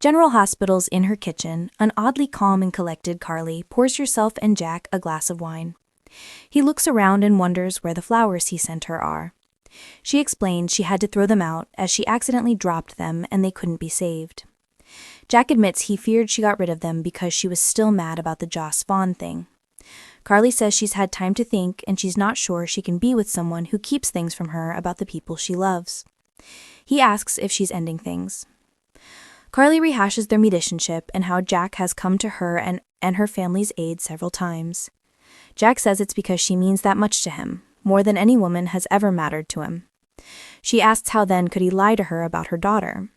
General Hospital's in her kitchen, an oddly calm and collected Carly pours herself and Jack a glass of wine. He looks around and wonders where the flowers he sent her are. She explains she had to throw them out as she accidentally dropped them and they couldn't be saved. Jack admits he feared she got rid of them because she was still mad about the Joss Vaughn thing. Carly says she's had time to think and she's not sure she can be with someone who keeps things from her about the people she loves. He asks if she's ending things. Carly rehashes their musicianship and how Jack has come to her and her family's aid several times. Jack says it's because she means that much to him, more than any woman has ever mattered to him. She asks how then could he lie to her about her daughter.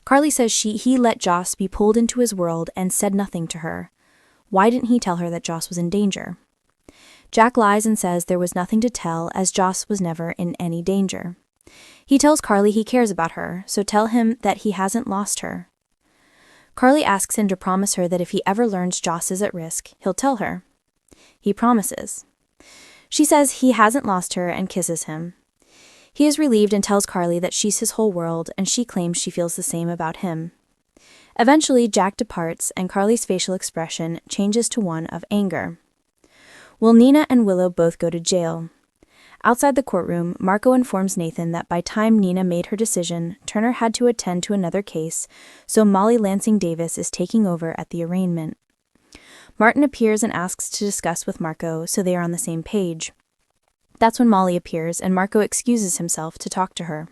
Carly says he let Joss be pulled into his world and said nothing to her. Why didn't he tell her that Joss was in danger? Jack lies and says there was nothing to tell as Joss was never in any danger. He tells Carly he cares about her, so tell him that he hasn't lost her. Carly asks him to promise her that if he ever learns Joss is at risk, he'll tell her. He promises. She says he hasn't lost her and kisses him. He is relieved and tells Carly that she's his whole world and she claims she feels the same about him. Eventually, Jack departs and Carly's facial expression changes to one of anger. Will Nina and Willow both go to jail? Outside the courtroom, Marco informs Nathan that by time Nina made her decision, Turner had to attend to another case, so Molly Lansing Davis is taking over at the arraignment. Martin appears and asks to discuss with Marco, so they are on the same page. That's when Molly appears and Marco excuses himself to talk to her.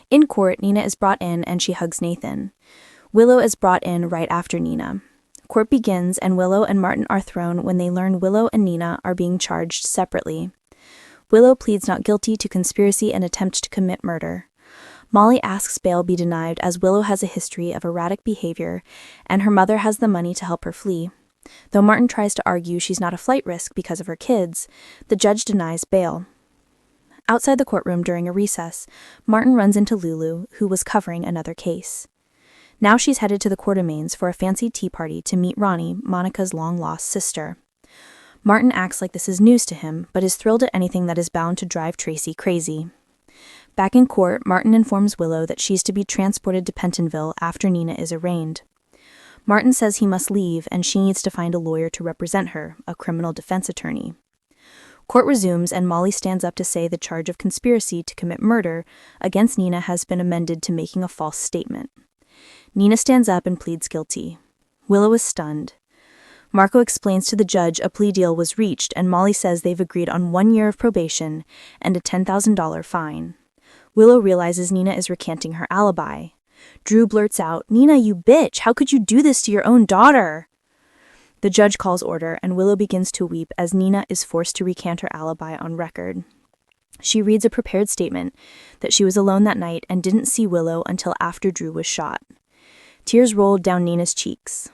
In court, Nina is brought in and she hugs Nathan. Willow is brought in right after Nina. Court begins and Willow and Martin are thrown when they learn Willow and Nina are being charged separately. Willow pleads not guilty to conspiracy and attempt to commit murder. Molly asks bail be denied as Willow has a history of erratic behavior and her mother has the money to help her flee. Though Martin tries to argue she's not a flight risk because of her kids, the judge denies bail. Outside the courtroom during a recess, Martin runs into Lulu, who was covering another case. Now she's headed to the Quartermaines for a fancy tea party to meet Ronnie, Monica's long-lost sister. Martin acts like this is news to him, but is thrilled at anything that is bound to drive Tracy crazy. Back in court, Martin informs Willow that she's to be transported to Pentonville after Nina is arraigned. Martin says he must leave and she needs to find a lawyer to represent her, a criminal defense attorney. Court resumes and Molly stands up to say the charge of conspiracy to commit murder against Nina has been amended to making a false statement. Nina stands up and pleads guilty. Willow is stunned. Marco explains to the judge a plea deal was reached and Molly says they've agreed on 1 year of probation and a $10,000 fine. Willow realizes Nina is recanting her alibi. Drew blurts out, "Nina, you bitch, how could you do this to your own daughter?" The judge calls order and Willow begins to weep as Nina is forced to recant her alibi on record. She reads a prepared statement that she was alone that night and didn't see Willow until after Drew was shot. Tears rolled down Nina's cheeks.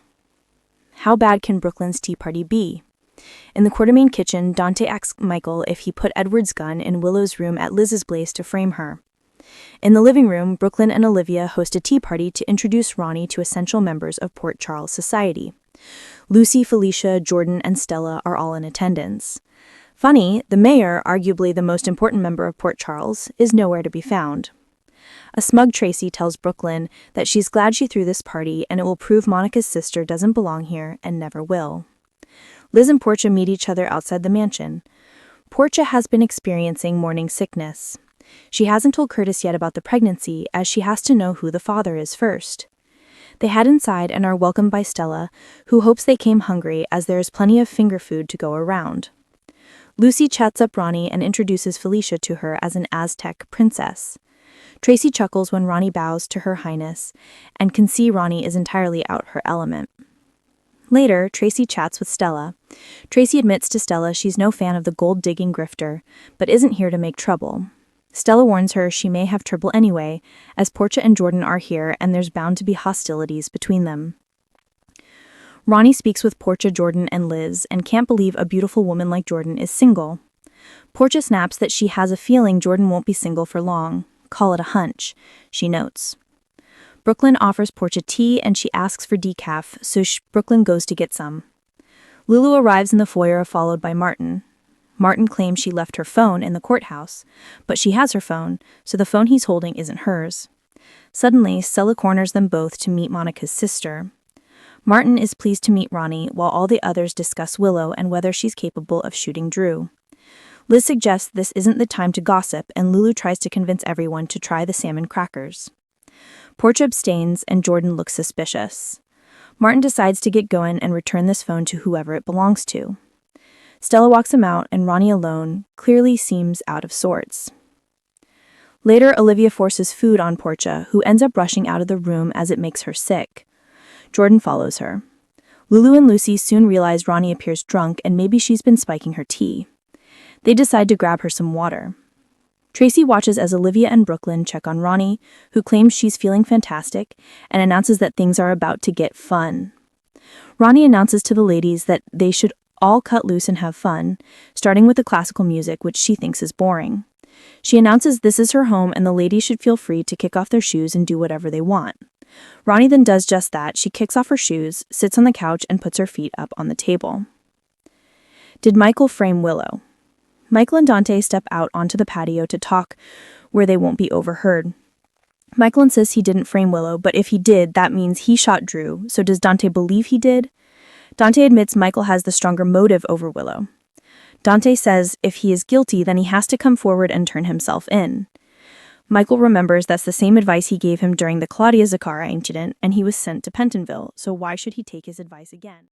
How bad can Brooklyn's tea party be? In the Quartermaine kitchen, Dante asks Michael if he put Edward's gun in Willow's room at Liz's place to frame her. In the living room, Brooklyn and Olivia host a tea party to introduce Ronnie to essential members of Port Charles society. Lucy, Felicia, Jordan, and Stella are all in attendance. Funny, the mayor, arguably the most important member of Port Charles, is nowhere to be found. A smug Tracy tells Brooklyn that she's glad she threw this party and it will prove Monica's sister doesn't belong here and never will. Liz and Portia meet each other outside the mansion. Portia has been experiencing morning sickness. She hasn't told Curtis yet about the pregnancy as she has to know who the father is first. They head inside and are welcomed by Stella, who hopes they came hungry as there is plenty of finger food to go around. Lucy chats up Ronnie and introduces Felicia to her as an Aztec princess. Tracy chuckles when Ronnie bows to Her Highness and can see Ronnie is entirely out her element. Later, Tracy chats with Stella. Tracy admits to Stella she's no fan of the gold-digging grifter, but isn't here to make trouble. Stella warns her she may have trouble anyway, as Portia and Jordan are here and there's bound to be hostilities between them. Ronnie speaks with Portia, Jordan, and Liz and can't believe a beautiful woman like Jordan is single. Portia snaps that she has a feeling Jordan won't be single for long. Call it a hunch, she notes. Brooklyn offers Portia tea and she asks for decaf, so Brooklyn goes to get some. Lulu arrives in the foyer followed by Martin. Martin claims she left her phone in the courthouse, but she has her phone, so the phone he's holding isn't hers. Suddenly, Stella corners them both to meet Monica's sister. Martin is pleased to meet Ronnie, while all the others discuss Willow and whether she's capable of shooting Drew. Liz suggests this isn't the time to gossip, and Lulu tries to convince everyone to try the salmon crackers. Portia abstains, and Jordan looks suspicious. Martin decides to get going and return this phone to whoever it belongs to. Stella walks him out, and Ronnie alone clearly seems out of sorts. Later, Olivia forces food on Portia, who ends up rushing out of the room as it makes her sick. Jordan follows her. Lulu and Lucy soon realize Ronnie appears drunk and maybe she's been spiking her tea. They decide to grab her some water. Tracy watches as Olivia and Brooklyn check on Ronnie, who claims she's feeling fantastic and announces that things are about to get fun. Ronnie announces to the ladies that they should all cut loose and have fun, starting with the classical music, which she thinks is boring. She announces this is her home and the ladies should feel free to kick off their shoes and do whatever they want. Ronnie then does just that. She kicks off her shoes, sits on the couch, and puts her feet up on the table. Did Michael frame Willow? Michael and Dante step out onto the patio to talk where they won't be overheard. Michael insists he didn't frame Willow, but if he did, that means he shot Drew, so does Dante believe he did? Dante admits Michael has the stronger motive over Willow. Dante says if he is guilty, then he has to come forward and turn himself in. Michael remembers that's the same advice he ggave him during the Claudia Zaccara incident, and he was sent to Pentonville, so why should he take his advice again?